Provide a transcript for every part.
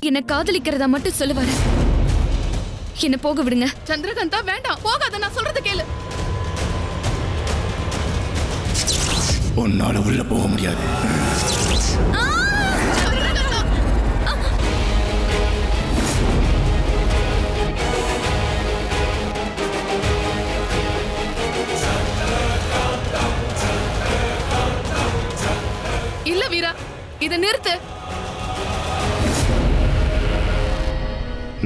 என்ன காதலிக்கிறதா மட்டும் சொல்லுவாரு. என்ன போக விடுங்க. சந்திரகாந்தா வேண்டாம், போகாத, நான் சொல்றது கேளு. உன்னால உள்ள போக முடியாது. இல்ல வீரா, இத நிறுத்து.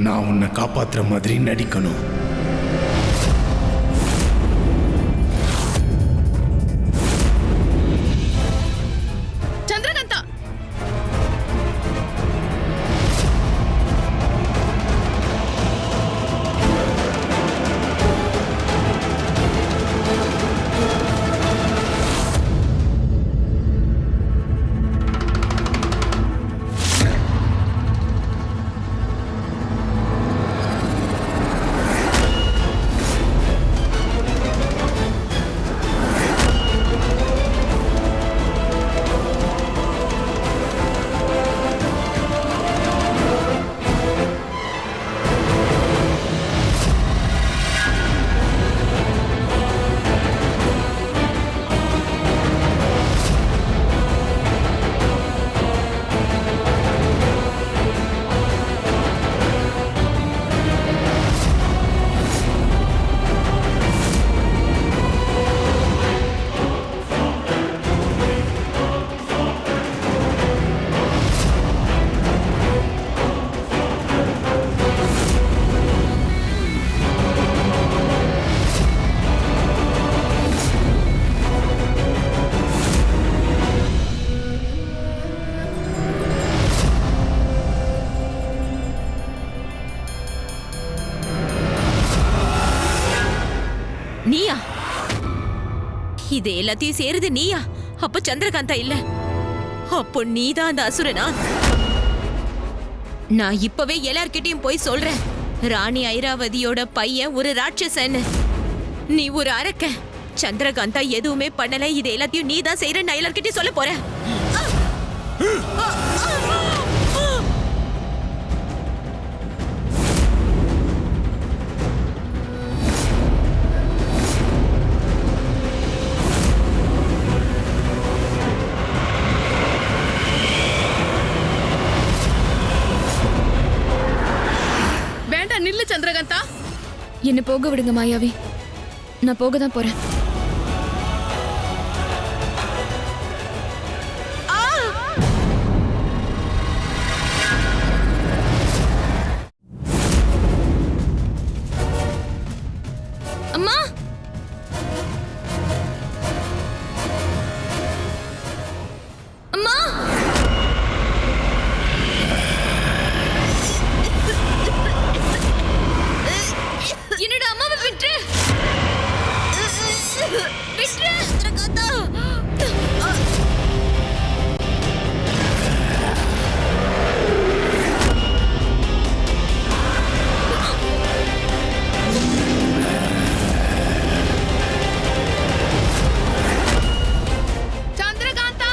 நான் உன்னை காப்பாத்துற மாதிரி நடிக்கணும். சந்திரகாந்தா, நீயா? இது எல்லாத்தையும் சேருது நீயா? அப்ப சந்திரகாந்தா இல்ல, அப்போ நீதான் அந்த அசுரனா? நான் இப்பவே எல்லார்கிட்டயும் போய் சொல்றேன், ராணி ஐராவதியோட பையன் ஒரு ராட்சசன்னு. நீ ஒரு அரக்க. சந்திரகாந்தா எதுவுமே பண்ணல, இது எல்லாத்தையும் நீதான் செய்யற. நான் எல்லார்கிட்டயும் சொல்ல போறேன். வேண்டாம், நில்லு சந்திரகாந்தா. என்ன போக விடுங்க மாயாவி. நான் போக தான் போறேன். அம்மா, அம்மா, என்னோட அம்மாவை விட்டு சந்திரகாந்தா,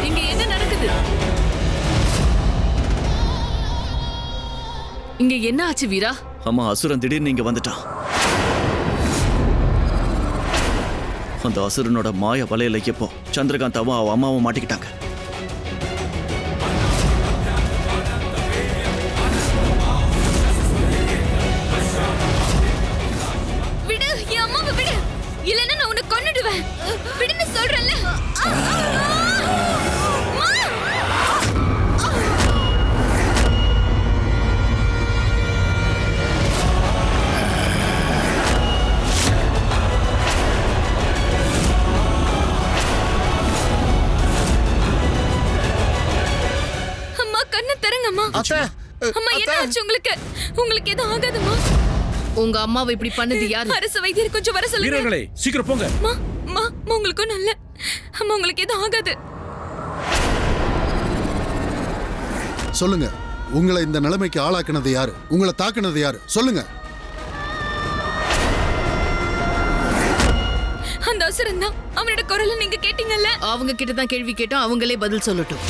இங்க என்ன நடக்குது? இங்க என்ன ஆச்சு வீரா? அம்மா, அசுரன் திடீர்னு இங்க வந்துட்டான். அந்த அசுரனோட மாய வலையில எப்போ சந்திரகாந்தாவும் அவ அம்மாவும் மாட்டிக்கிட்டாங்க. விடு, என் அம்மாவை விடு. இல்லைன்னா நான் உன்னை கொன்னுடுவேன். விடுன்னு சொல்றேன்ல. அம்மா, கண்ணை திறங்கம்மா. அம்மா, என்ன ஆச்சு உங்களுக்கு? உங்களுக்கு எதுவும் ஆகாதுமா? உங்க அம்மாவை இப்படி பண்ணது யாரு? அரசு வைத்தியர் கொஞ்சம் வர சொல்லுங்க. வீரர்களே, சீக்கிரம் போங்க. அம்மா, அம்மா, உங்களுக்கு நல்ல. அம்மா, உங்களுக்கு எதுவும் ஆகாது? சொல்லுங்க, உங்களை இந்த நிலைமைக்கு ஆளாக்குனது யாரு? உங்களை தாக்குனது யாரு? சொல்லுங்க. அந்த அசுரன் தான். அவனோட குரலை நீங்க கேட்டீங்கல்ல? அவங்க கிட்ட தான் கேள்வி கேட்டோம், அவங்களே பதில் சொல்லட்டும்.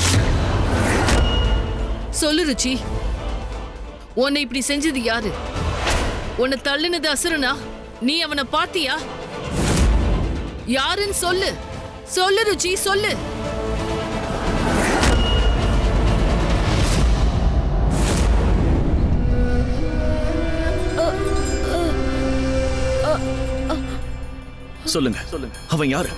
சொல்லு ருச்சி, உன்னை இப்படி செஞ்சது யாரு? உன்னை தள்ளுனது அசுரனா? நீ அவனை பாத்தியா? யாருன்னு சொல்லு. சொல்லு ருச்சி, சொல்லு. சொல்லுங்க, அவன் யாரு?